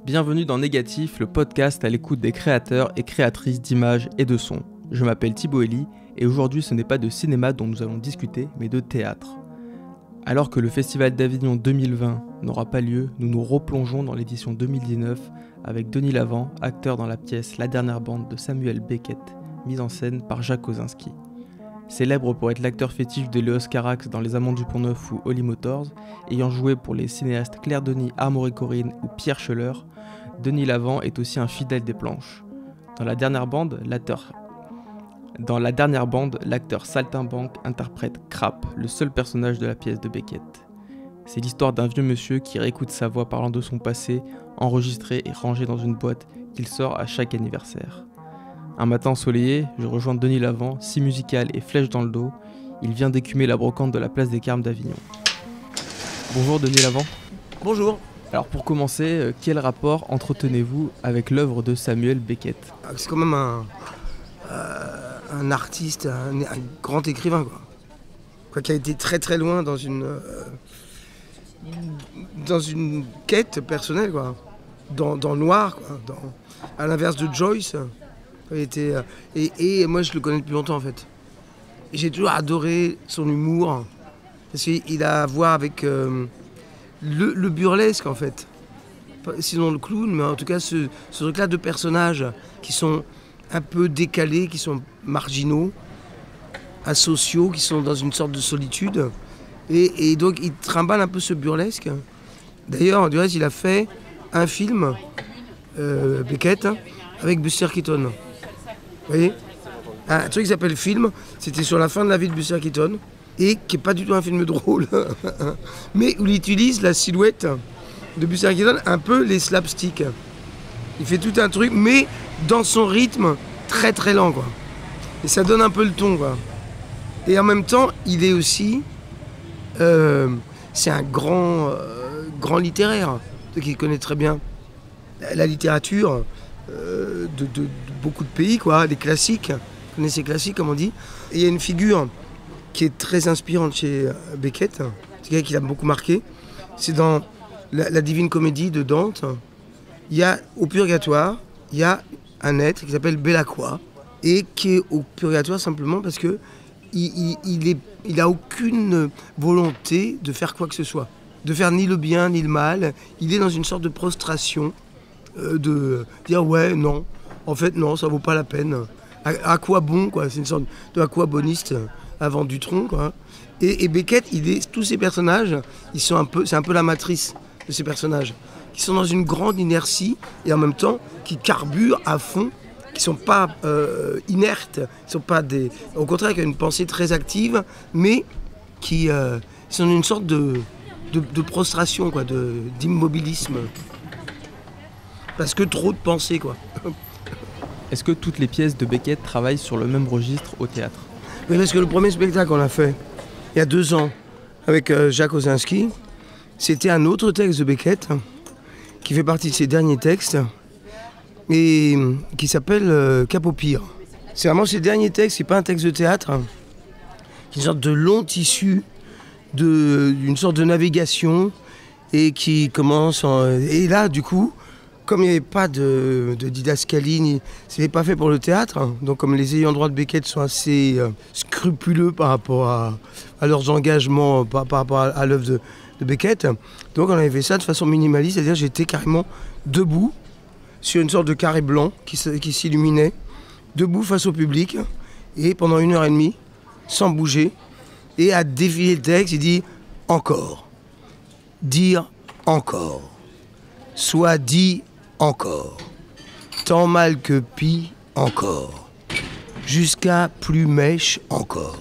Bienvenue dans Négatif, le podcast à l'écoute des créateurs et créatrices d'images et de sons. Je m'appelle Thibaut Elie et aujourd'hui ce n'est pas de cinéma dont nous allons discuter, mais de théâtre. Alors que le Festival d'Avignon 2020 n'aura pas lieu, nous nous replongeons dans l'édition 2019 avec Denis Lavant, acteur dans la pièce La dernière bande de Samuel Beckett, mise en scène par Jacques Kosinski. Célèbre pour être l'acteur fétiche de Léos Carax dans Les Amants du Pont-Neuf ou Holly Motors, ayant joué pour les cinéastes Claire Denis, Amaury Corinne ou Pierre Scheller, Denis Lavant est aussi un fidèle des planches. Dans la dernière bande, l'acteur saltimbanque interprète Crap, le seul personnage de la pièce de Beckett. C'est l'histoire d'un vieux monsieur qui réécoute sa voix parlant de son passé, enregistrée et rangée dans une boîte qu'il sort à chaque anniversaire. Un matin ensoleillé, je rejoins Denis Lavant, si musical et flèche dans le dos. Il vient d'écumer la brocante de la place des Carmes d'Avignon. Bonjour Denis Lavant. Bonjour. Alors pour commencer, quel rapport entretenez-vous avec l'œuvre de Samuel Beckett ? C'est quand même un artiste, un grand écrivain, quoi, qui a été très très loin dans une quête personnelle, quoi, dans le noir, quoi, à l'inverse de Joyce. Et moi je le connais depuis longtemps en fait. Et j'ai toujours adoré son humour, parce qu'il a à voir avec le burlesque en fait. Sinon le clown, mais en tout cas ce truc-là de personnages qui sont un peu décalés, qui sont marginaux, asociaux, qui sont dans une sorte de solitude. Et donc il trimballe un peu ce burlesque. D'ailleurs, du reste, il a fait un film, Beckett, avec Buster Keaton. Vous voyez, un truc qui s'appelle Film, c'était sur la fin de la vie de Buster Keaton, et qui n'est pas du tout un film drôle, mais où il utilise la silhouette de Buster Keaton, un peu les slapsticks. Il fait tout un truc, mais dans son rythme très très lent, quoi. Et ça donne un peu le ton, quoi. Et en même temps, il est aussi... c'est un grand littéraire, qui connaît très bien la littérature de beaucoup de pays, quoi, des classiques. Vous connaissez ces classiques, comme on dit. Et il y a une figure qui est très inspirante chez Beckett, c'est quelqu'un qui l'a beaucoup marqué. C'est dans la Divine Comédie de Dante. Il y a au purgatoire, il y a un être qui s'appelle Belacqua et qui est au purgatoire simplement parce que il a aucune volonté de faire quoi que ce soit, de faire ni le bien ni le mal. Il est dans une sorte de prostration, de dire ouais, non, en fait non, ça vaut pas la peine. À quoi bon, quoi. C'est une sorte de aquaboniste avant Dutronc, quoi. Et Beckett, tous ces personnages, c'est un peu la matrice de ces personnages, qui sont dans une grande inertie et en même temps qui carburent à fond, qui sont pas inertes, qui sont pas au contraire, qui ont une pensée très active, mais qui sont dans une sorte de prostration, quoi, d'immobilisme. Parce que trop de pensée, quoi. Est-ce que toutes les pièces de Beckett travaillent sur le même registre au théâtre ? Oui, parce que le premier spectacle qu'on a fait, il y a 2 ans, avec Jacques Kosinski, c'était un autre texte de Beckett, qui fait partie de ses derniers textes, et qui s'appelle Cap-au-Pire. C'est vraiment ses derniers textes, c'est pas un texte de théâtre, qui est une sorte de long tissu, d'une sorte de navigation, et qui commence... Et là, du coup, comme il n'y avait pas de didascalie, c'était pas fait pour le théâtre, donc comme les ayants droit de Beckett sont assez scrupuleux par rapport à leurs engagements, par rapport à l'œuvre de Beckett, donc on avait fait ça de façon minimaliste, c'est-à-dire j'étais carrément debout sur une sorte de carré blanc qui s'illuminait, debout face au public, et pendant 1h30, sans bouger, et à défiler le texte, il dit « encore », dire « encore », soit dit encore, tant mal que pis encore, jusqu'à plus mèche encore,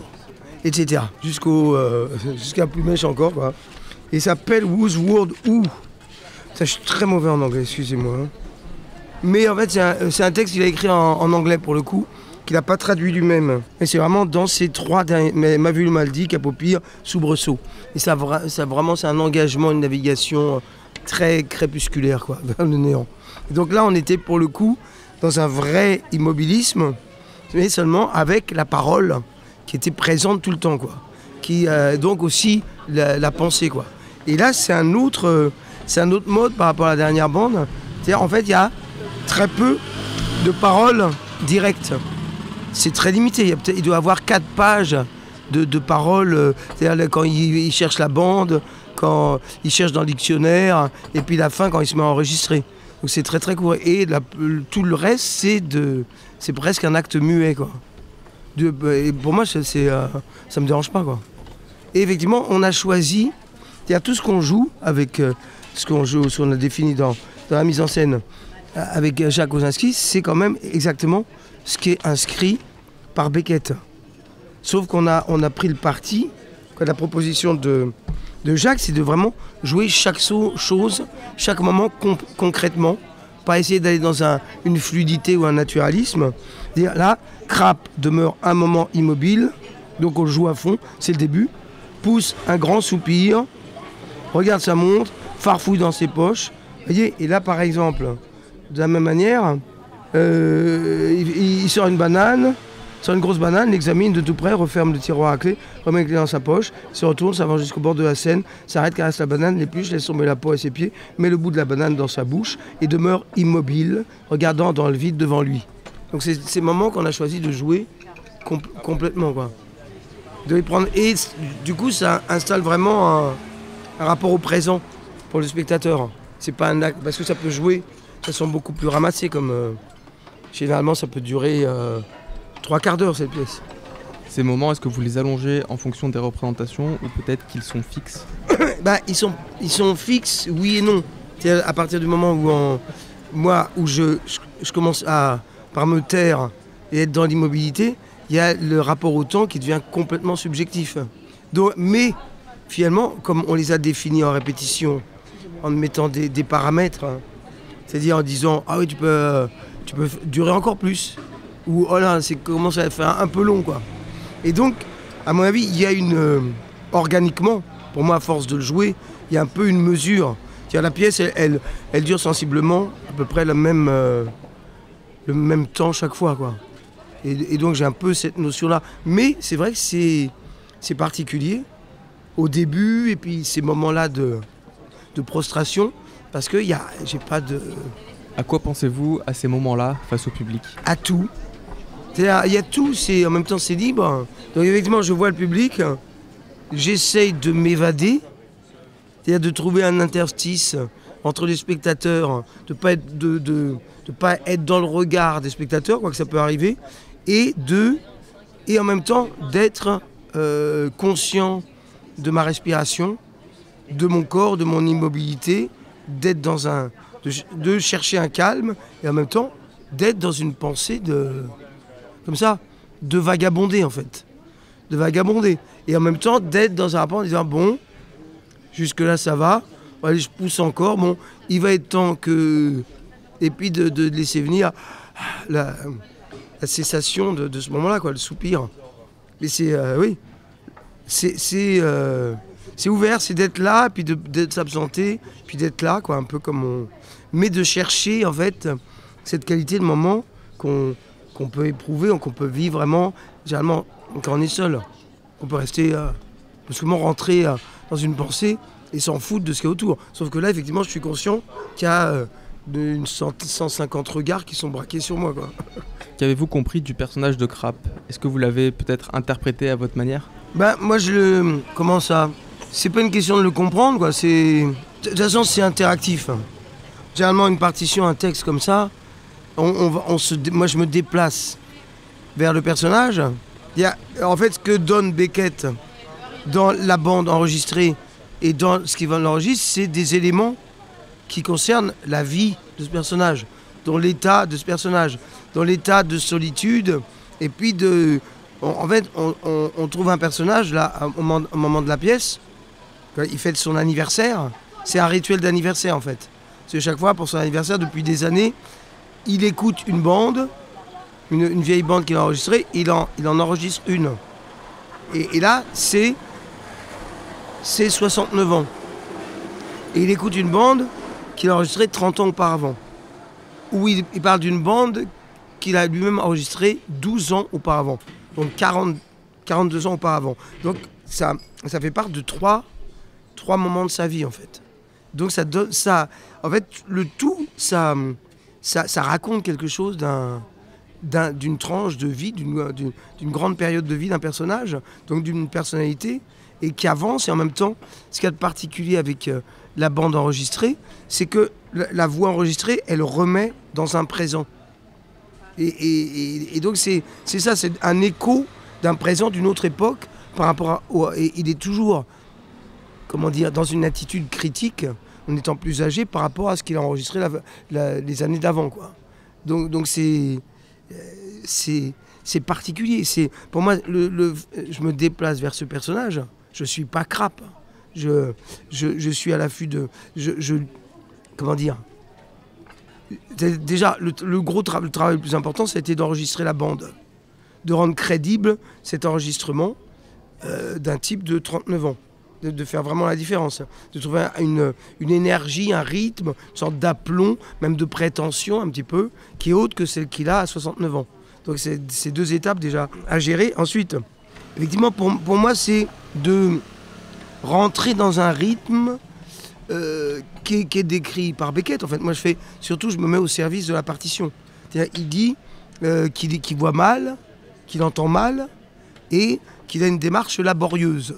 etc. Jusqu'à plus mèche encore, quoi. Et ça s'appelle Whose Word Who. Ça, je suis très mauvais en anglais, excusez-moi. Mais en fait, c'est un texte qu'il a écrit en anglais pour le coup, qu'il n'a pas traduit lui-même. Et c'est vraiment dans ces 3 derniers... Mais m'a vu le mal dit, Cap-au-Pire, Soubresaut. Et ça vraiment, c'est un engagement, une navigation très crépusculaire, quoi, vers le néant. Et donc là, on était pour le coup dans un vrai immobilisme, mais seulement avec la parole qui était présente tout le temps, quoi. Qui donc aussi la pensée, quoi. Et là, c'est un autre c'est un autre mode par rapport à la dernière bande. C'est-à-dire, en fait, il y a très peu de paroles directes. C'est très limité. Il doit y avoir 4 pages de paroles. C'est-à-dire, quand il cherche la bande, quand il cherche dans le dictionnaire, et puis la fin, quand il se met à enregistrer. Donc, c'est très, très court. Et tout le reste, c'est presque un acte muet, quoi. Et pour moi, ça me dérange pas, quoi. Et effectivement, on a choisi, c'est-à-dire tout ce qu'on joue avec ce qu'on a défini dans la mise en scène avec Jacques Kosinski, c'est quand même exactement ce qui est inscrit par Beckett. Sauf qu'on a pris le parti, la proposition de Jacques, c'est de vraiment jouer chaque chose, chaque moment concrètement, pas essayer d'aller dans une fluidité ou un naturalisme. C'est-à-dire là, Crap demeure un moment immobile, donc on le joue à fond, c'est le début, pousse un grand soupir, regarde sa montre, farfouille dans ses poches. Vous voyez, et là par exemple, de la même manière, il sort une banane, sort une grosse banane, l'examine de tout près, referme le tiroir à clé, remet la clé dans sa poche, se retourne, s'avance jusqu'au bord de la Seine, s'arrête, caresse la banane, l'épluche, laisse tomber la peau à ses pieds, met le bout de la banane dans sa bouche et demeure immobile, regardant dans le vide devant lui. Donc c'est ces moments qu'on a choisi de jouer complètement, quoi. De les prendre. Et du coup, ça installe vraiment un rapport au présent pour le spectateur. C'est pas un acte, parce que ça peut jouer de façon beaucoup plus ramassée, comme généralement ça peut durer 3 quarts d'heure cette pièce. Ces moments, est-ce que vous les allongez en fonction des représentations ou peut-être qu'ils sont fixes? Ils sont fixes, oui et non. C'est-à-dire à partir du moment où je commence par me taire et être dans l'immobilité, il y a le rapport au temps qui devient complètement subjectif. Donc, mais finalement, comme on les a définis en répétition, en mettant des paramètres, c'est-à-dire en disant « Ah oui, tu peux durer encore plus » ou « Oh là, c'est commence à faire un peu long, quoi ». Et donc, à mon avis, il y a organiquement, pour moi, à force de le jouer, il y a un peu une mesure. C'est-à-dire la pièce, elle dure sensiblement à peu près le même temps chaque fois, quoi. Et donc j'ai un peu cette notion-là. Mais c'est vrai que c'est particulier au début, et puis ces moments-là de prostration, parce que j'ai pas de... À quoi pensez-vous à ces moments-là face au public? À tout. C'est-à-dire, il y a tout, en même temps c'est libre. Donc effectivement, je vois le public, j'essaye de m'évader, c'est-à-dire de trouver un interstice entre les spectateurs, de pas être dans le regard des spectateurs, quoi que ça peut arriver, et en même temps d'être conscient de ma respiration, de mon corps, de mon immobilité, d'être de chercher un calme, et en même temps d'être dans une pensée comme ça, de vagabonder en fait, de vagabonder, et en même temps d'être dans un rapport en disant bon, jusque là ça va, allez, je pousse encore, bon, il va être temps que... Et puis de laisser venir la cessation de ce moment-là, quoi, le soupir. Mais oui, c'est ouvert, c'est d'être là, puis de s'absenter, puis d'être là, quoi, un peu comme mais de chercher, en fait, cette qualité de moment qu'on peut éprouver, qu'on peut vivre vraiment, généralement, quand on est seul. On peut rester, souvent rentrer dans une pensée et s'en foutre de ce qu'il y a autour. Sauf que là, effectivement, je suis conscient qu'il y a... 150 regards qui sont braqués sur moi, quoi. Qu'avez-vous compris du personnage de Crap? Est-ce que vous l'avez peut-être interprété à votre manière? Moi, comment ça? C'est pas une question de le comprendre, quoi. De toute façon, c'est interactif. Généralement, une partition, un texte comme ça, moi, je me déplace vers le personnage. En fait, ce que donne Beckett dans la bande enregistrée et dans ce qu'il va l'enregistrer, c'est des éléments qui concerne la vie de ce personnage, dans l'état de ce personnage, dans l'état de solitude, et puis en fait, on trouve un personnage, là, au moment de la pièce, il fête son anniversaire, c'est un rituel d'anniversaire, en fait. Parce que chaque fois, pour son anniversaire, depuis des années, il écoute une bande, une vieille bande qu'il a enregistrée, il en enregistre une. Et là, c'est 69 ans. Et il écoute une bande qu'il a enregistrée 30 ans auparavant. Où il parle d'une bande qu'il a lui-même enregistrée 12 ans auparavant. Donc 42 ans auparavant. Donc ça fait part de trois moments de sa vie, en fait. Donc ça donne ça. En fait, le tout, ça raconte quelque chose d'une tranche de vie, d'une grande période de vie d'un personnage, donc d'une personnalité, et qui avance. Et en même temps, ce qu'il y a de particulier avec la bande enregistrée, c'est que la voix enregistrée, elle remet dans un présent. Et donc c'est ça, c'est un écho d'un présent d'une autre époque par rapport et il est toujours, comment dire, dans une attitude critique en étant plus âgé par rapport à ce qu'il a enregistré les années d'avant, quoi. Donc c'est particulier. Pour moi, je me déplace vers ce personnage. Je suis pas crappe. Je suis à l'affût de... comment dire, déjà, le travail le plus important, c'était d'enregistrer la bande. De rendre crédible cet enregistrement d'un type de 39 ans. De faire vraiment la différence. De trouver une énergie, un rythme, une sorte d'aplomb, même de prétention un petit peu, qui est autre que celle qu'il a à 69 ans. Donc c'est 2 étapes déjà à gérer. Ensuite, effectivement, pour moi, c'est de rentrer dans un rythme qui est décrit par Beckett. En fait, moi, je me mets au service de la partition. C'est-à-dire, il dit qu'il voit mal, qu'il entend mal et qu'il a une démarche laborieuse.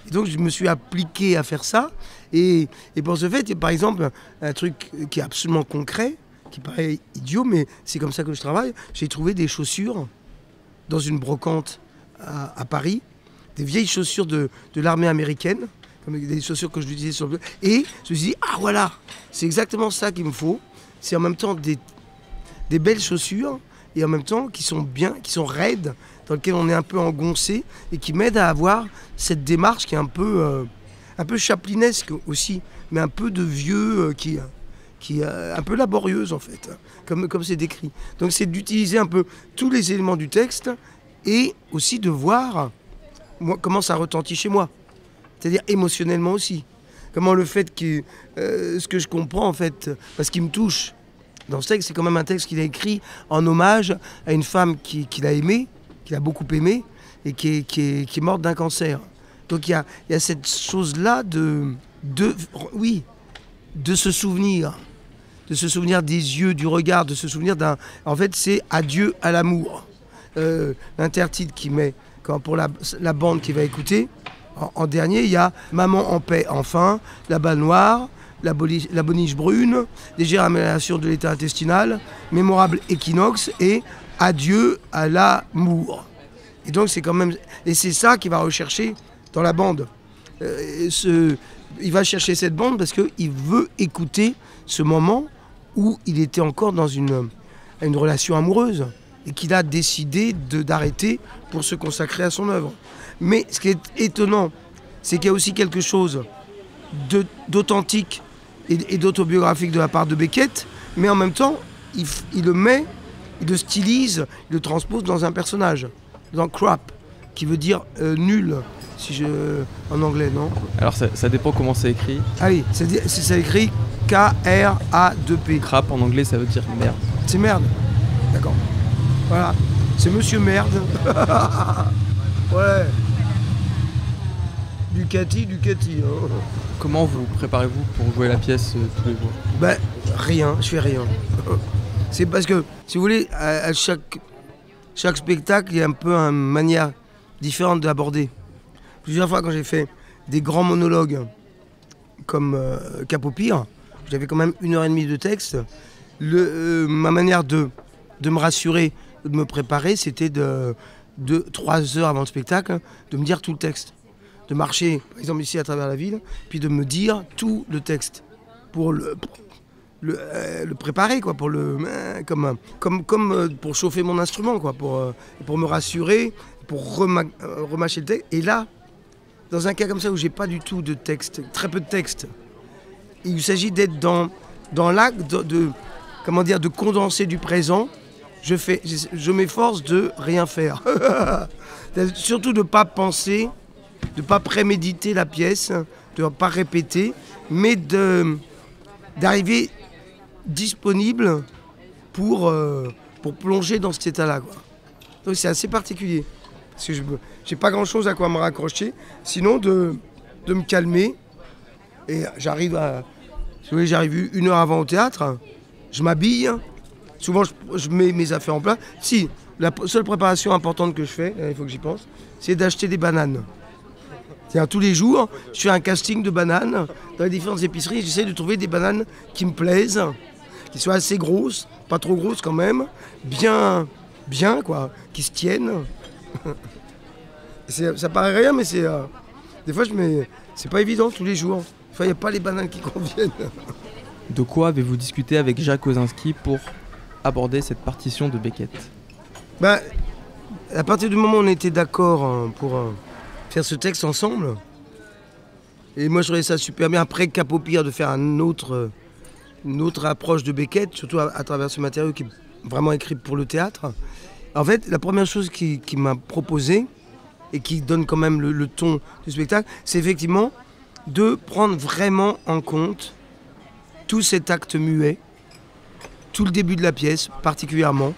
Et donc, je me suis appliqué à faire ça. Et pour ce fait, par exemple, un truc qui est absolument concret, qui paraît idiot, mais c'est comme ça que je travaille. J'ai trouvé des chaussures dans une brocante à Paris, des vieilles chaussures de l'armée américaine, comme des chaussures que je disais sur le... Et je me suis dit, ah voilà, c'est exactement ça qu'il me faut. C'est en même temps des belles chaussures, et en même temps qui sont bien, qui sont raides, dans lesquelles on est un peu engoncé, et qui m'aident à avoir cette démarche qui est un peu chaplinesque aussi, mais un peu de vieux, qui est un peu laborieuse en fait, comme c'est décrit. Donc c'est d'utiliser un peu tous les éléments du texte, et aussi de voir comment ça retentit chez moi. C'est-à-dire émotionnellement aussi. Comment le fait que ce que je comprends en fait, parce qu'il me touche dans ce texte, c'est quand même un texte qu'il a écrit en hommage à une femme qu'il a aimée, qu'il a beaucoup aimée, et qui est morte d'un cancer. Donc il y a cette chose-là de se souvenir. De se souvenir des yeux, du regard, de se souvenir d'un... En fait, c'est adieu à l'amour. L'intertitre qu'il met pour la bande qui va écouter, en dernier, il y a Maman en paix, enfin, la balle noire, la boniche brune, légère amélioration de l'état intestinal, mémorable équinoxe et adieu à l'amour. Et donc c'est quand même... Et c'est ça qu'il va rechercher dans la bande. Il va chercher cette bande parce qu'il veut écouter ce moment où il était encore dans une relation amoureuse et qu'il a décidé d'arrêter pour se consacrer à son œuvre. Mais ce qui est étonnant, c'est qu'il y a aussi quelque chose d'authentique et d'autobiographique de la part de Beckett, mais en même temps, il le stylise, il le transpose dans un personnage, dans crap, qui veut dire nul, en anglais, non? Alors ça dépend comment c'est écrit. Ah oui, c'est écrit K-R-A-2-P. Crap en anglais, ça veut dire merde. C'est merde. D'accord. Voilà. C'est Monsieur Merde. Ouais. Ducati. Hein. Comment vous préparez-vous pour jouer la pièce tous les jours? Ben, rien. Je fais rien. C'est parce que, si vous voulez, à chaque spectacle, il y a un peu une manière différente de l'aborder. Plusieurs fois, quand j'ai fait des grands monologues comme Cap au pire, j'avais quand même 1h30 de texte. Ma manière de me rassurer, de me préparer, c'était de 3 heures avant le spectacle, de me dire tout le texte. De marcher, par exemple ici à travers la ville, puis de me dire tout le texte pour le préparer, quoi, comme pour chauffer mon instrument, quoi, pour me rassurer, pour remâcher le texte. Et là, dans un cas comme ça où j'ai pas du tout de texte, très peu de texte, il s'agit d'être dans l'acte de condenser du présent. Je m'efforce de rien faire. Surtout de ne pas penser, de ne pas préméditer la pièce, de ne pas répéter, mais d'arriver disponible pour plonger dans cet état-là, quoi. Donc c'est assez particulier. Parce que je n'ai pas grand-chose à quoi me raccrocher, sinon de me calmer. Et j'arrive Si vous voulez, j'arrive 1 heure avant au théâtre, je m'habille, souvent je mets mes affaires en place. Si, la seule préparation importante que je fais, il faut que j'y pense, c'est d'acheter des bananes. C'est-à-dire, tous les jours, je fais un casting de bananes dans les différentes épiceries. J'essaie de trouver des bananes qui me plaisent, qui soient assez grosses, pas trop grosses quand même, bien quoi, qui se tiennent. Ça paraît rien, mais des fois, c'est pas évident tous les jours. Des fois, il n'y a pas les bananes qui conviennent. De quoi avez-vous discuté avec Jacques Kosinski pour aborder cette partition de Beckett ? À partir du moment où on était d'accord pour faire ce texte ensemble, et moi je trouvais ça super bien, après Cap au pire, de faire une autre approche de Beckett, surtout à travers ce matériau qui est vraiment écrit pour le théâtre. En fait, la première chose qu'il m'a proposé, et qui donne quand même le ton du spectacle, c'est effectivement de prendre vraiment en compte tout cet acte muet, tout le début de la pièce particulièrement,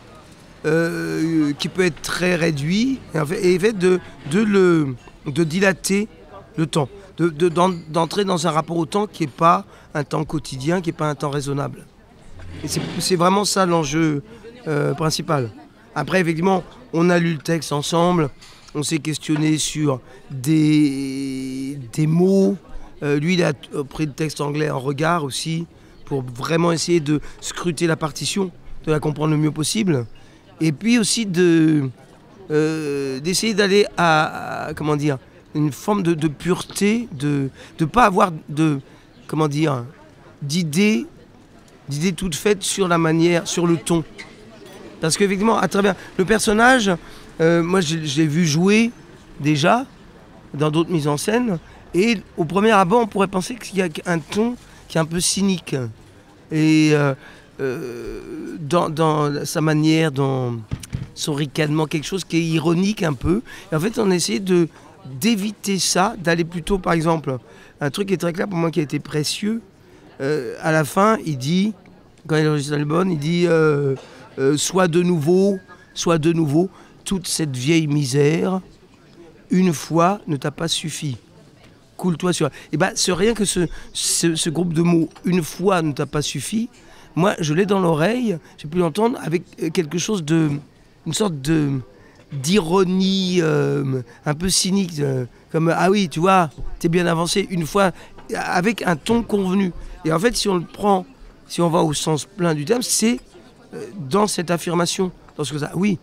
qui peut être très réduit, et en fait de dilater le temps, d'entrer dans un rapport au temps qui n'est pas un temps quotidien, qui n'est pas un temps raisonnable. Et c'est vraiment ça l'enjeu principal. Après, effectivement, on a lu le texte ensemble, on s'est questionné sur des mots. Lui, il a pris le texte anglais en regard aussi, pour vraiment essayer de scruter la partition, de la comprendre le mieux possible. Et puis aussi d'essayer d'aller à comment dire, une forme de pureté, de ne pas avoir d'idées toutes faites sur la manière, sur le ton. Parce qu'effectivement, à travers le personnage, moi je l'ai vu jouer déjà dans d'autres mises en scène, et au premier abord, on pourrait penser qu'il y a un ton qui est un peu cynique. Et dans sa manière, dans son ricanement, quelque chose qui est ironique un peu. Et en fait, on a essayé d'éviter ça, d'aller plutôt, par exemple, un truc qui est très clair pour moi, qui a été précieux. À la fin, il dit, quand il enregistre l'album, il dit soit de nouveau, toute cette vieille misère, une fois ne t'a pas suffi. Coule-toi sur... Et c'est rien que ce groupe de mots, une fois ne t'a pas suffi, moi je l'ai dans l'oreille, j'ai pu l'entendre avec quelque chose une sorte d'ironie un peu cynique, comme ah oui, tu vois, t'es bien avancé, une fois, avec un ton convenu. Et en fait, si on va au sens plein du terme, c'est dans cette affirmation, dans ce que ça, oui,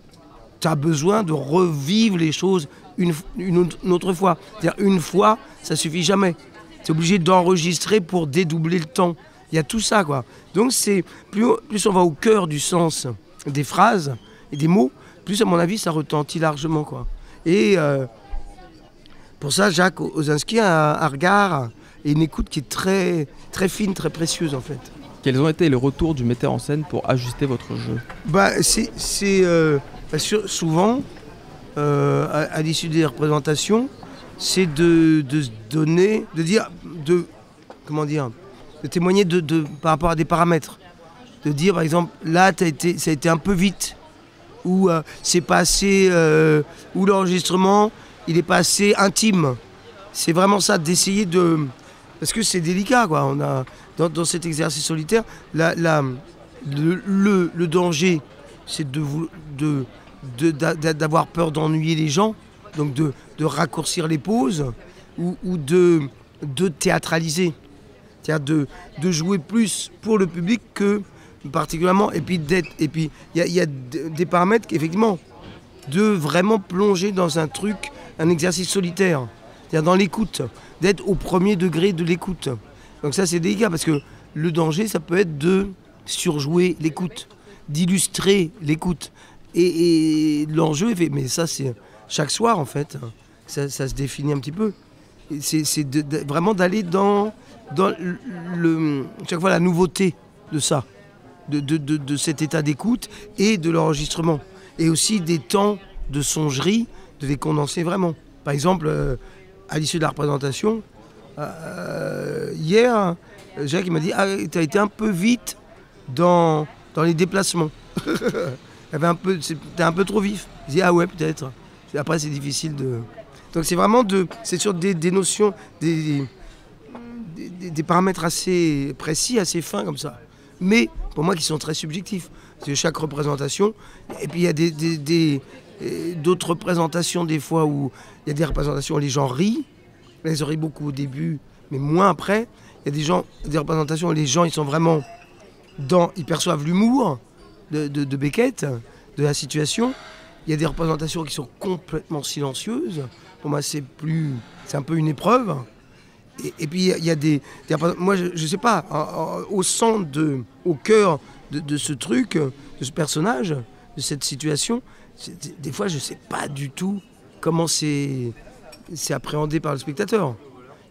t'as besoin de revivre les choses une autre fois. C'est-à-dire, une fois, ça suffit jamais. T'es obligé d'enregistrer pour dédoubler le temps. Il y a tout ça, quoi. Donc, plus on va au cœur du sens des phrases et des mots, plus, à mon avis, ça retentit largement, quoi. Et pour ça, Jacques Kosinski a un regard et une écoute qui est très, très fine, très précieuse, en fait. Quels ont été les retours du metteur en scène pour ajuster votre jeu ? Souvent, à l'issue des représentations, c'est de témoigner par rapport à des paramètres. De dire, par exemple, là, ça a été un peu vite, ou c'est pas assez, ou l'enregistrement, il est pas assez intime. C'est vraiment ça, d'essayer de... Parce que c'est délicat, quoi. On a, dans cet exercice solitaire, le danger, c'est d'avoir peur d'ennuyer les gens, donc de raccourcir les pauses, ou de théâtraliser. C'est-à-dire de jouer plus pour le public que particulièrement, et puis il y a des paramètres qu'effectivement, de vraiment plonger dans un exercice solitaire, c'est-à-dire dans l'écoute, d'être au premier degré de l'écoute. Donc ça, c'est délicat, parce que le danger, ça peut être de surjouer l'écoute, d'illustrer l'écoute. Et l'enjeu est fait, mais ça, c'est chaque soir, en fait, ça se définit un petit peu. C'est vraiment d'aller dans chaque fois la nouveauté de ça, de cet état d'écoute et de l'enregistrement. Et aussi des temps de songerie, de les condenser vraiment. Par exemple, à l'issue de la représentation, hier, Jacques m'a dit « Ah, t'as été un peu vite dans les déplacements. T'es un peu trop vif. » Je dis « Ah ouais, peut-être. » Après, c'est difficile de... Donc c'est vraiment c'est sur des notions, des paramètres assez précis, assez fins comme ça. Mais pour moi qui sont très subjectifs. Parce que chaque représentation, et puis il y a d'autres représentations des fois où il y a des représentations où les gens rient. Là, ils rient beaucoup au début, mais moins après. Il y a des représentations où les gens ils sont vraiment ils perçoivent l'humour de Beckett, de la situation. Il y a des représentations qui sont complètement silencieuses. Pour moi, c'est un peu une épreuve. Et puis il y a moi je sais pas, au centre, au cœur de ce truc, de ce personnage, de cette situation, des fois je sais pas du tout comment c'est appréhendé par le spectateur.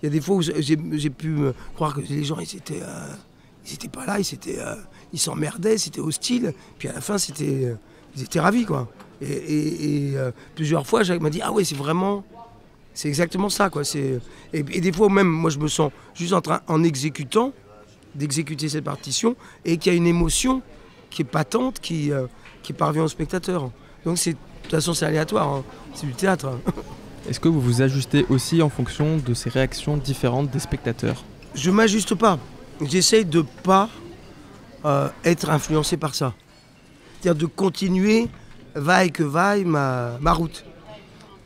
Il y a des fois où j'ai pu croire que les gens ils étaient pas là, ils s'emmerdaient, c'était hostile, puis à la fin ils étaient ravis quoi. Et plusieurs fois Jacques m'a dit ah ouais c'est exactement ça quoi. Et des fois même moi je me sens juste en exécutant, d'exécuter cette partition et qu'il y a une émotion qui est patente, qui parvient au spectateur. Donc de toute façon c'est aléatoire, hein. C'est du théâtre. Hein. Est-ce que vous vous ajustez aussi en fonction de ces réactions différentes des spectateurs ? Je ne m'ajuste pas. J'essaye de ne pas être influencé par ça. C'est-à-dire de continuer, vaille que vaille, ma route.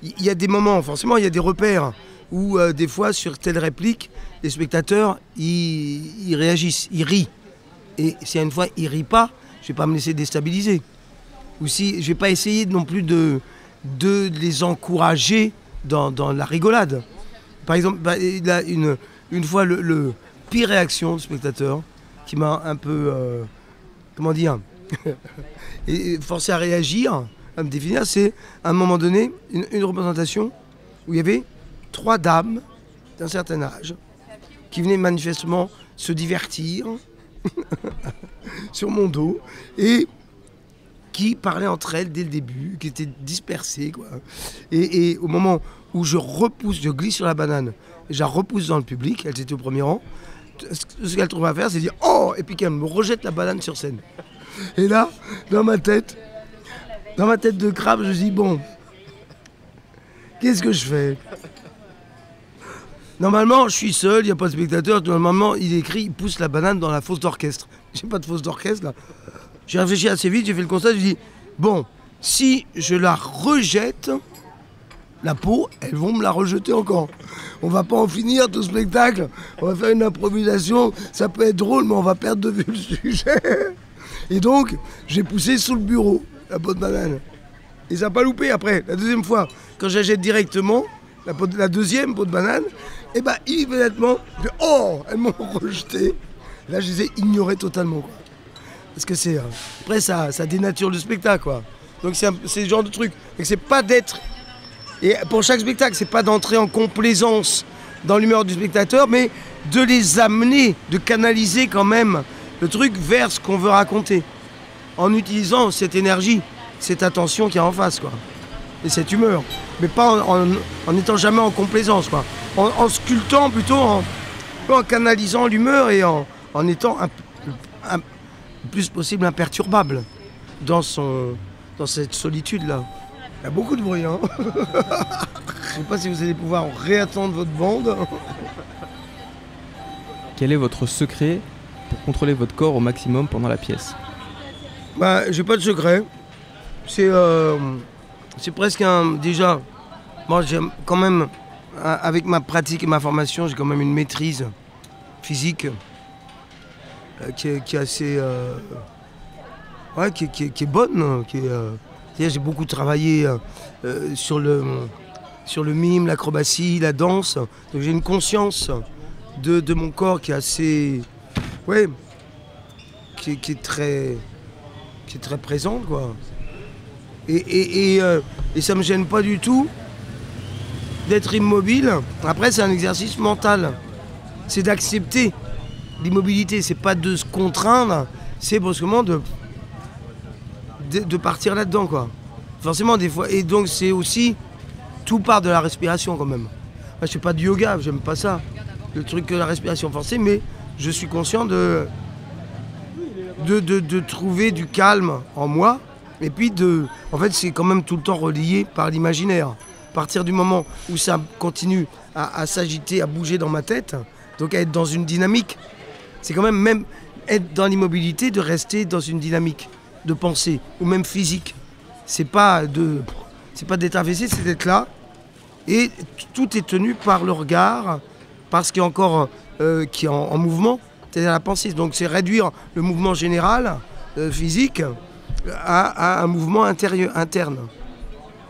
Il y a des moments, forcément, il y a des repères où des fois, sur telle réplique, les spectateurs, ils réagissent, ils rient. Et si une fois, ils ne rient pas, je ne vais pas me laisser déstabiliser. Ou si je ne vais pas essayer non plus de les encourager dans la rigolade. Par exemple, il a une fois le pire réaction du spectateur qui m'a un peu, comment dire, et forcé à réagir, à me définir, c'est à un moment donné une représentation où il y avait 3 dames d'un certain âge qui venaient manifestement se divertir sur mon dos et qui parlaient entre elles dès le début, qui étaient dispersées, quoi. Et au moment où je glisse sur la banane, et je la repousse dans le public, elles étaient au premier rang, ce qu'elles trouvent à faire, c'est dire « Oh !» et puis qu'elles me rejettent la banane sur scène. Et là, dans ma tête de crabe, je dis « Bon, qu'est-ce que je fais ?» Normalement, je suis seul, il n'y a pas de spectateur. Normalement, il pousse la banane dans la fosse d'orchestre. J'ai pas de fosse d'orchestre, là. J'ai réfléchi assez vite, j'ai fait le constat, je dis bon, si je la rejette, la peau, elles vont me la rejeter encore. On va pas en finir tout spectacle, on va faire une improvisation, ça peut être drôle, mais on va perdre de vue le sujet. Et donc, j'ai poussé sous le bureau la peau de banane. Et ça n'a pas loupé après, la deuxième fois, quand j'achète directement la deuxième peau de banane, et bah immédiatement, oh, elles m'ont rejeté. Là, je les ai ignorées totalement, quoi. Parce que c'est après ça dénature le spectacle quoi. Donc c'est ce genre de truc. Et c'est pas d'être et pour chaque spectacle, c'est pas d'entrer en complaisance dans l'humeur du spectateur, mais de les amener, de canaliser quand même le truc vers ce qu'on veut raconter, en utilisant cette énergie, cette attention qu'il y a en face quoi, et cette humeur, mais pas en n'étant jamais en complaisance quoi, en sculptant plutôt, en canalisant l'humeur et en étant le plus possible imperturbable dans cette solitude-là. Il y a beaucoup de bruit, hein. Je ne sais pas si vous allez pouvoir réattendre votre bande. Quel est votre secret pour contrôler votre corps au maximum pendant la pièce ? Bah, j'ai pas de secret. C'est presque déjà... Moi, j'aime quand même, avec ma pratique et ma formation, j'ai quand même une maîtrise physique qui est assez qui est bonne, j'ai beaucoup travaillé sur le mime, l'acrobatie, la danse, donc j'ai une conscience de mon corps qui est assez qui est très présente quoi, et ça me gêne pas du tout d'être immobile. Après c'est un exercice mental, c'est d'accepter l'immobilité, c'est pas de se contraindre, c'est brusquement de partir là-dedans quoi. Forcément des fois, et donc c'est aussi, tout part de la respiration quand même. Moi je fais pas de yoga, j'aime pas ça, le truc que la respiration forcée, mais je suis conscient de trouver du calme en moi, et puis en fait c'est quand même tout le temps relié par l'imaginaire. À partir du moment où ça continue à s'agiter, à bouger dans ma tête, Donc être dans une dynamique, c'est quand même être dans l'immobilité, de rester dans une dynamique de pensée, ou même physique. C'est pas d'être affaissé, c'est d'être là. Et tout est tenu par le regard, par ce qui est encore qui est en mouvement, c'est-à-dire la pensée. Donc c'est réduire le mouvement général, physique, à un mouvement interne,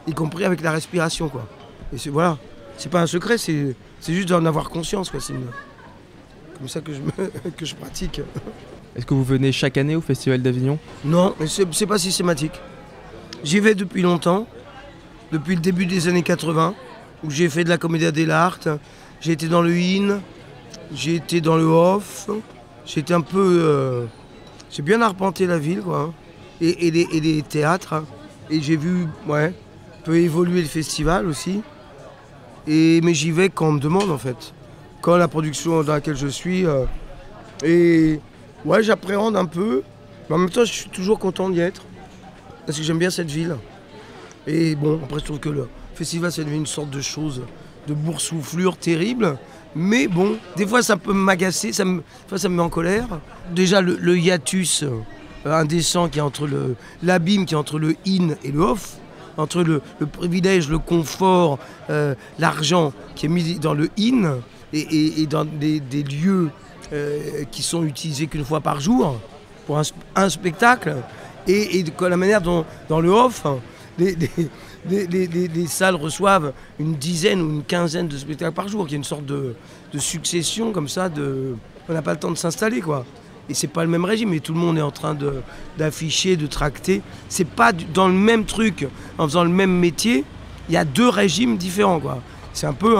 y compris avec la respiration, quoi. Et voilà, c'est pas un secret, c'est juste d'en avoir conscience, quoi. C'est comme ça que je pratique. Est-ce que vous venez chaque année au Festival d'Avignon ? Non, mais c'est pas systématique. J'y vais depuis longtemps, depuis le début des années 80, où j'ai fait de la Commedia dell'arte, j'ai été dans le in, j'ai été dans le off, j'ai été un peu... j'ai bien arpenté la ville, quoi, et les théâtres, hein. Et j'ai vu, un peu évoluer le festival aussi. Mais j'y vais quand on me demande, en fait. Quand la production dans laquelle je suis... j'appréhende un peu, mais en même temps, je suis toujours content d'y être. Parce que j'aime bien cette ville. Et bon, après, je trouve que le festival, c'est devenu une sorte de chose, de boursouflure terrible. Mais bon, des fois, ça peut m'agacer, ça me met en colère. Déjà, le hiatus indécent qui est entre l'abîme qui est entre le in et le off, entre le privilège, le confort, l'argent qui est mis dans le in et dans des lieux qui sont utilisés qu'une fois par jour pour un spectacle, et de la manière dont dans le off, les salles reçoivent une dizaine ou une quinzaine de spectacles par jour, qui est une sorte de succession comme ça, on n'a pas le temps de s'installer, quoi. Et c'est pas le même régime, et tout le monde est en train d'afficher, de tracter. C'est pas dans le même truc, en faisant le même métier, il y a deux régimes différents, quoi. C'est un peu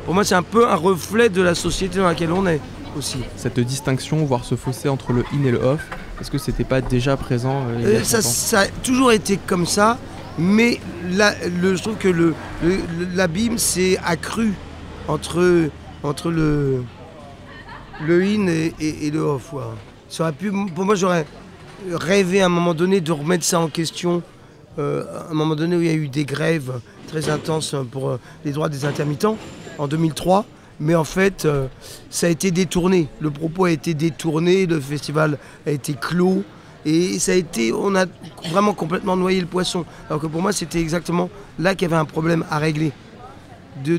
pour moi, c'est un peu un reflet de la société dans laquelle on est aussi. Cette distinction, voire ce fossé entre le in et le off, est-ce que c'était pas déjà présent ça a toujours été comme ça, mais je trouve que l'abîme s'est accru entre le in et le off. Ouais. Ça aurait pu, pour moi, j'aurais rêvé à un moment donné de remettre ça en question. À un moment donné où il y a eu des grèves très intenses pour les droits des intermittents en 2003. Mais en fait, ça a été détourné. Le propos a été détourné, le festival a été clos. Et on a vraiment complètement noyé le poisson. Alors que pour moi, c'était exactement là qu'il y avait un problème à régler. De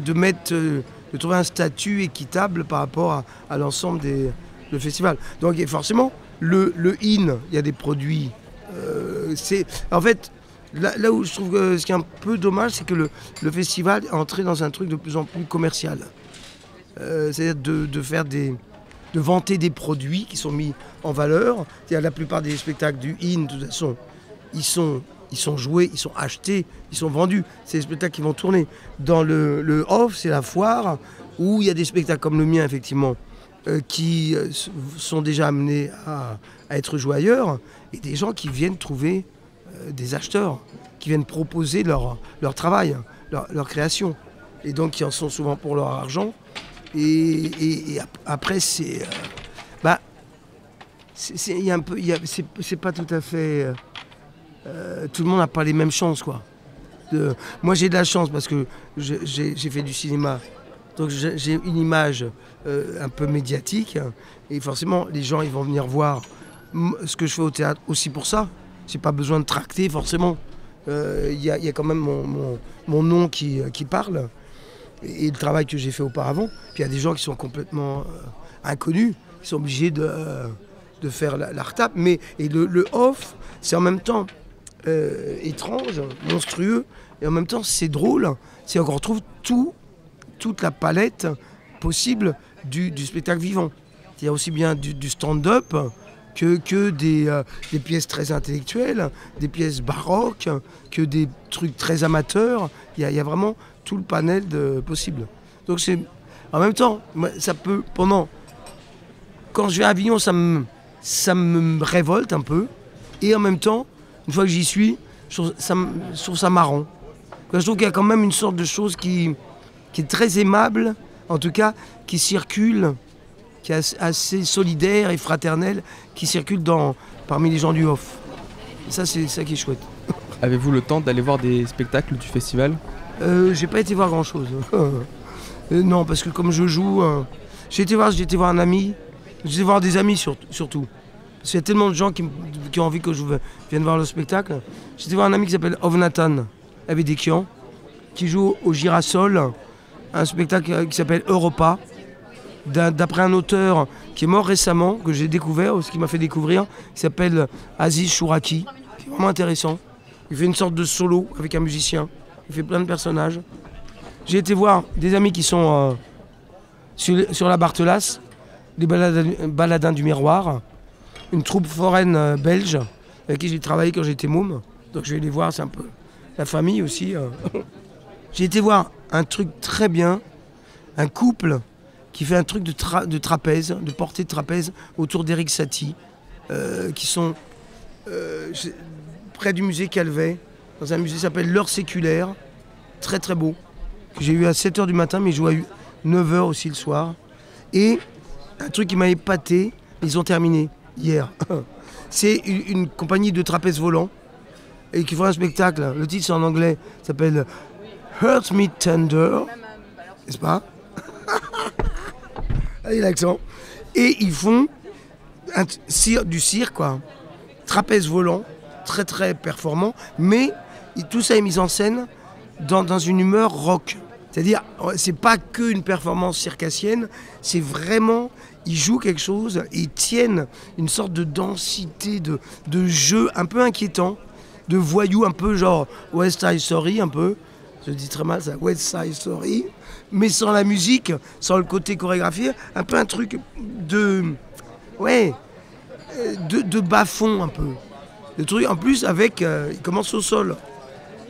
trouver un statut équitable par rapport à l'ensemble du festival. Donc forcément, le in, il y a des produits. En fait, là où je trouve que ce qui est un peu dommage, c'est que le festival est entré dans un truc de plus en plus commercial. C'est-à-dire de vanter des produits qui sont mis en valeur. C'est-à-dire la plupart des spectacles du in, de toute façon, ils sont joués, ils sont achetés, ils sont vendus. C'est des spectacles qui vont tourner. Dans le off, c'est la foire, où il y a des spectacles comme le mien, effectivement, qui sont déjà amenés à être joués ailleurs, et des gens qui viennent trouver des acheteurs, qui viennent proposer leur travail, leur création. Et donc qui en sont souvent pour leur argent. Et après, c'est pas tout à fait... tout le monde n'a pas les mêmes chances, quoi. Moi, j'ai de la chance parce que j'ai fait du cinéma. Donc j'ai une image un peu médiatique. Et forcément, les gens, ils vont venir voir ce que je fais au théâtre aussi pour ça. J'ai pas besoin de tracter, forcément. Il y a quand même mon nom qui parle. Et le travail que j'ai fait auparavant. Puis il y a des gens qui sont complètement inconnus, qui sont obligés de faire la retape. Et le off, c'est en même temps étrange, monstrueux, et en même temps c'est drôle. C'est qu'on retrouve toute la palette possible du spectacle vivant. Il y a aussi bien du stand-up que des pièces très intellectuelles, des pièces baroques, que des trucs très amateurs. Il y a vraiment tout le panel possible. Donc en même temps, ça peut, quand je vais à Avignon, ça me révolte un peu. Et en même temps, une fois que j'y suis, je trouve ça marrant. Je trouve qu'il y a quand même une sorte de chose qui est très aimable, en tout cas, qui circule, qui est assez solidaire et fraternelle, qui circule parmi les gens du off. Et ça, c'est ça qui est chouette. Avez-vous le temps d'aller voir des spectacles du festival ? J'ai pas été voir grand-chose. Non, parce que comme je joue... J'ai été voir un ami, j'ai été voir des amis surtout. Parce qu'il y a tellement de gens qui ont envie que je vienne voir le spectacle. J'ai été voir un ami qui s'appelle Ovnatan Abedekian, qui joue au Girasol, un spectacle qui s'appelle Europa, d'après un auteur qui est mort récemment, que j'ai découvert, ce qui m'a fait découvrir, qui s'appelle Aziz Chouraki, qui est vraiment intéressant. Il fait une sorte de solo avec un musicien, il fait plein de personnages. J'ai été voir des amis qui sont sur la Barthelas, les Baladins du Miroir, une troupe foraine belge avec qui j'ai travaillé quand j'étais môme. Donc je vais les voir, c'est un peu la famille aussi. J'ai été voir un truc très bien, un couple qui fait un truc de trapèze, de portée de trapèze autour d'Éric Satie, qui sont près du musée Calvet, dans un musée qui s'appelle L'Heure Séculaire, très très beau, que j'ai eu à 7h du matin, mais ils jouent à 9h aussi le soir. Et un truc qui m'a épaté, ils ont terminé hier. C'est une compagnie de trapèze volant et qui font un spectacle. Le titre c'est en anglais, s'appelle Hurt Me Tender, n'est-ce pas? Allez l'accent. Et ils font du cirque, quoi. Trapèze volant, très très performant, mais tout ça est mis en scène dans une humeur rock. C'est-à-dire, c'est pas qu'une performance circassienne, c'est vraiment, ils jouent quelque chose et ils tiennent une sorte de densité, de jeu un peu inquiétant, de voyou un peu genre West Side Story un peu, je dis très mal ça, West Side Story, mais sans la musique, sans le côté chorégraphié, un peu un truc de bas-fond un peu. Le truc en plus avec, il commence au sol.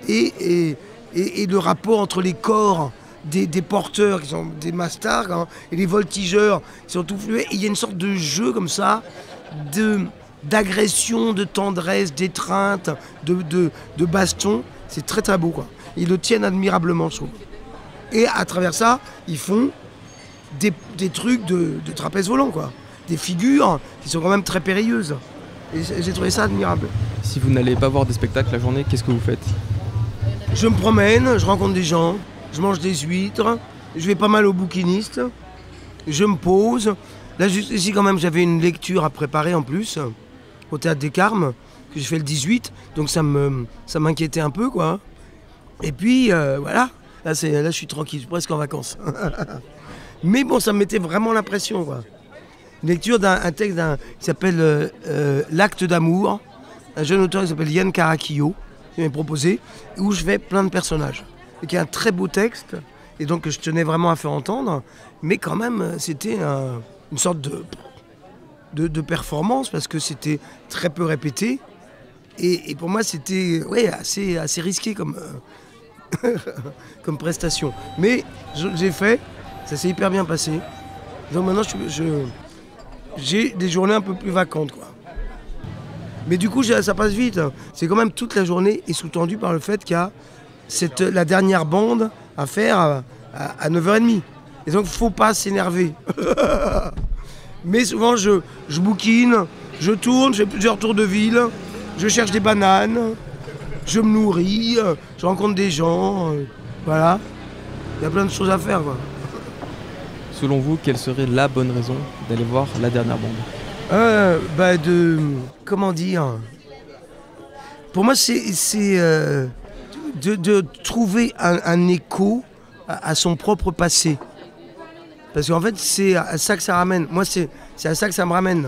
Et le rapport entre les corps des porteurs qui sont des masters et les voltigeurs qui sont tout flués. Et il y a une sorte de jeu comme ça, d'agression, de tendresse, d'étreinte, de baston. C'est très très beau, quoi. Ils le tiennent admirablement, je trouve. Et à travers ça, ils font des trucs de trapèze volant, quoi. Des figures qui sont quand même très périlleuses. Et j'ai trouvé ça admirable. Si vous n'allez pas voir des spectacles la journée, qu'est-ce que vous faites? Je me promène, je rencontre des gens, je mange des huîtres, je vais pas mal au bouquiniste, je me pose. Là, juste ici, quand même, j'avais une lecture à préparer en plus, au Théâtre des Carmes, que j'ai fait le 18, donc ça m'inquiétait un peu, quoi. Et puis, voilà, là, je suis tranquille, je suis presque en vacances. Mais bon, ça me mettait vraiment l'impression, quoi. Une lecture d'un texte qui s'appelle L'acte d'amour, un jeune auteur qui s'appelle Yann Karakio, qui m'a proposé, où je fais plein de personnages. Et qui est un très beau texte, et donc que je tenais vraiment à faire entendre, mais quand même, c'était une sorte de performance, parce que c'était très peu répété, et pour moi, c'était assez risqué comme prestation. Mais j'ai fait, ça s'est hyper bien passé. Donc maintenant, j'ai des journées un peu plus vacantes, quoi. Mais du coup, ça passe vite. C'est quand même toute la journée est sous-tendue par le fait qu'il y a la dernière bande à faire à 9h30. Et donc, il ne faut pas s'énerver. Mais souvent, je bouquine, je tourne, je fais plusieurs tours de ville, je cherche des bananes, je me nourris, je rencontre des gens. Voilà. Il y a plein de choses à faire, quoi. Selon vous, quelle serait la bonne raison d'aller voir la dernière bande? Comment dire? Pour moi, c'est de trouver un écho à son propre passé. Parce qu'en fait, c'est à ça que ça ramène. Moi, c'est à ça que ça me ramène.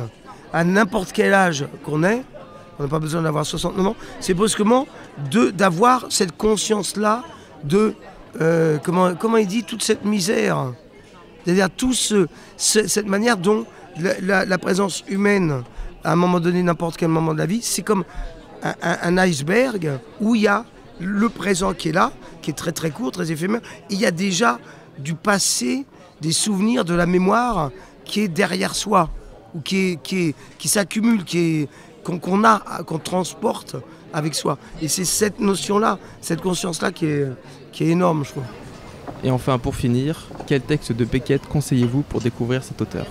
À n'importe quel âge qu'on ait, on n'a pas besoin d'avoir 69 ans, c'est brusquement d'avoir cette conscience-là de, comment il dit, toute cette misère. C'est-à-dire cette manière dont la présence humaine, à un moment donné, n'importe quel moment de la vie, c'est comme un iceberg où il y a le présent qui est là, qui est très très court, très éphémère, et il y a déjà du passé, des souvenirs, de la mémoire qui est derrière soi, ou qui s'accumule, qu'on transporte avec soi. Et c'est cette notion-là, cette conscience-là qui est énorme, je trouve. Et enfin, pour finir, quel texte de Beckett conseillez-vous pour découvrir cet auteur?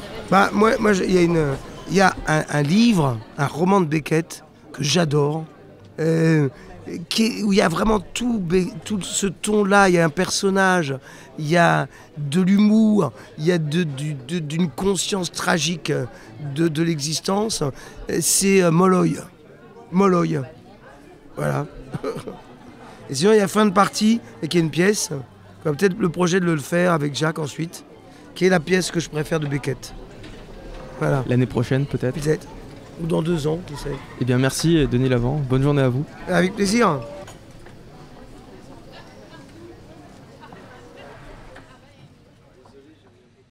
Moi, il y a un livre, un roman de Beckett que j'adore, où il y a vraiment tout ce ton-là, il y a un personnage, il y a de l'humour, il y a d'une conscience tragique de l'existence, c'est Molloy. Molloy. Voilà. Et sinon, il y a fin de partie, et qui est une pièce, on a peut-être le projet de le faire avec Jacques ensuite, qui est la pièce que je préfère de Beckett. Voilà. L'année prochaine, peut-être. Peut-être. Ou dans 2 ans, qui sait. Eh bien, merci, Denis Lavant. Bonne journée à vous. Avec plaisir.